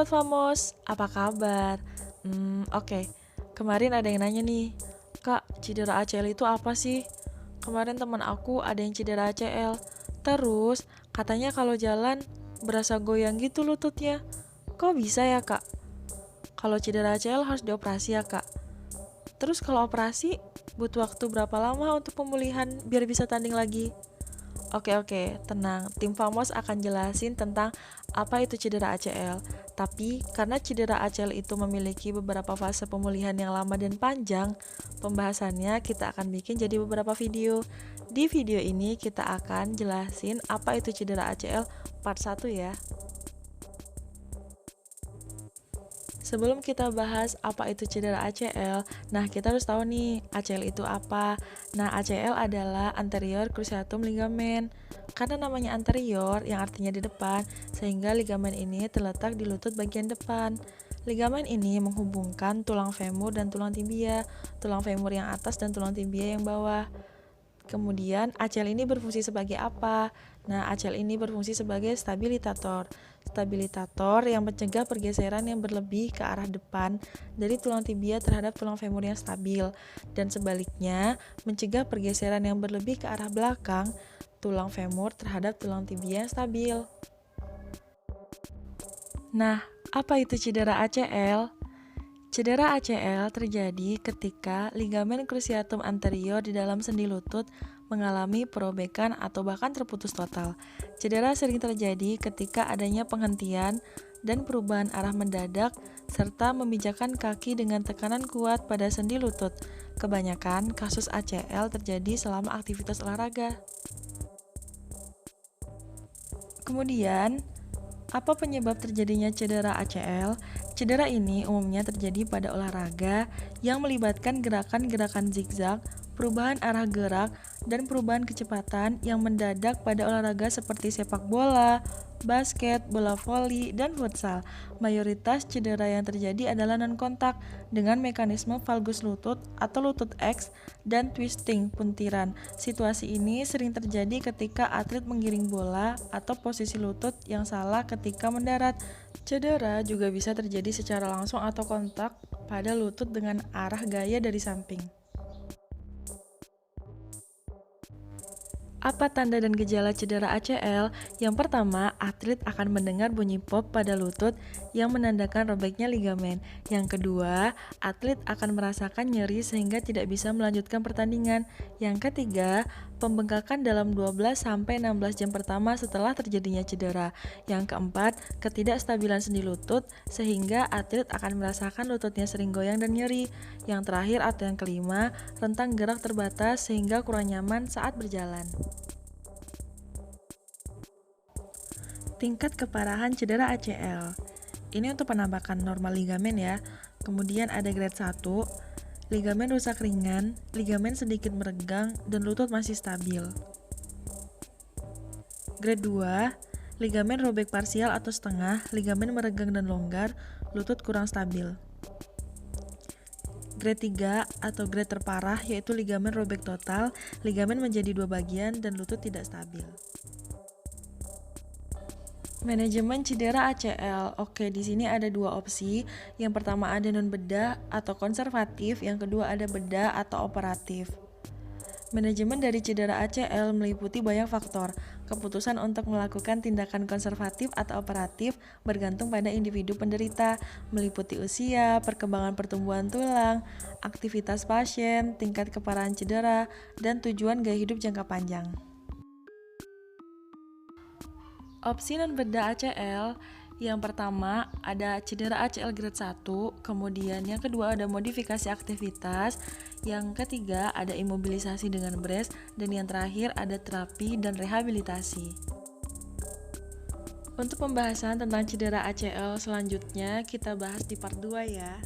Sobat Famos, apa kabar? Oke. Kemarin ada yang nanya nih, Kak, cedera ACL itu apa sih? Kemarin teman aku ada yang cedera ACL. Terus, katanya kalau jalan berasa goyang gitu lututnya. Kok bisa ya, Kak? Kalau cedera ACL harus dioperasi ya, Kak? Terus kalau operasi, butuh waktu berapa lama untuk pemulihan biar bisa tanding lagi? Oke, tenang. Tim Famos akan jelasin tentang apa itu cedera ACL. Tapi karena cedera ACL itu memiliki beberapa fase pemulihan yang lama dan panjang, pembahasannya kita akan bikin jadi beberapa video. Di video ini kita akan jelasin apa itu cedera ACL part 1 ya. Sebelum kita bahas apa itu cedera ACL, nah kita harus tahu nih ACL itu apa. Nah, ACL adalah anterior cruciatum ligament. Karena namanya anterior yang artinya di depan, sehingga ligamen ini terletak di lutut bagian depan. Ligamen ini menghubungkan tulang femur dan tulang tibia, tulang femur yang atas dan tulang tibia yang bawah. Kemudian ACL ini berfungsi sebagai apa? Nah, ACL ini berfungsi sebagai stabilitator. Stabilitator yang mencegah pergeseran yang berlebih ke arah depan dari tulang tibia terhadap tulang femur yang stabil, dan sebaliknya mencegah pergeseran yang berlebih ke arah belakang tulang femur terhadap tulang tibia yang stabil. Nah, apa itu cedera ACL? Cedera ACL terjadi ketika ligamen cruciatum anterior di dalam sendi lutut mengalami perobekan atau bahkan terputus total. Cedera sering terjadi ketika adanya penghentian dan perubahan arah mendadak serta memijakkan kaki dengan tekanan kuat pada sendi lutut. Kebanyakan kasus ACL terjadi selama aktivitas olahraga. Kemudian, apa penyebab terjadinya cedera ACL? Cedera ini umumnya terjadi pada olahraga yang melibatkan gerakan-gerakan zigzag, perubahan arah gerak, dan perubahan kecepatan yang mendadak pada olahraga seperti sepak bola, basket, bola voli, dan futsal. Mayoritas cedera yang terjadi adalah non-kontak dengan mekanisme valgus lutut atau lutut X dan twisting puntiran. Situasi ini sering terjadi ketika atlet menggiring bola atau posisi lutut yang salah ketika mendarat. Cedera juga bisa terjadi secara langsung atau kontak pada lutut dengan arah gaya dari samping. Apa tanda dan gejala cedera ACL? Yang pertama, atlet akan mendengar bunyi pop pada lutut yang menandakan robeknya ligamen. Yang kedua, atlet akan merasakan nyeri sehingga tidak bisa melanjutkan pertandingan. Yang ketiga, pembengkakan dalam 12-16 jam pertama setelah terjadinya cedera. Yang keempat, ketidakstabilan sendi lutut sehingga atlet akan merasakan lututnya sering goyang dan nyeri. Yang terakhir atau yang kelima, rentang gerak terbatas sehingga kurang nyaman saat berjalan. Tingkat keparahan cedera ACL. Ini untuk penampakan normal ligamen ya. Kemudian ada grade 1, ligamen rusak ringan, ligamen sedikit meregang, dan lutut masih stabil. Grade 2, ligamen robek parsial atau setengah, ligamen meregang dan longgar, lutut kurang stabil. Grade 3 atau grade terparah yaitu ligamen robek total, ligamen menjadi 2 bagian, dan lutut tidak stabil. Manajemen cedera ACL. Oke, di sini ada 2 opsi. Yang pertama ada non-bedah atau konservatif, yang kedua ada bedah atau operatif. Manajemen dari cedera ACL meliputi banyak faktor. Keputusan untuk melakukan tindakan konservatif atau operatif bergantung pada individu penderita, meliputi usia, perkembangan pertumbuhan tulang, aktivitas pasien, tingkat keparahan cedera, dan tujuan gaya hidup jangka panjang. Opsi non-bedah ACL, yang pertama ada cedera ACL grade 1, kemudian yang kedua ada modifikasi aktivitas, yang ketiga ada imobilisasi dengan brace, dan yang terakhir ada terapi dan rehabilitasi. Untuk pembahasan tentang cedera ACL selanjutnya kita bahas di part 2 ya.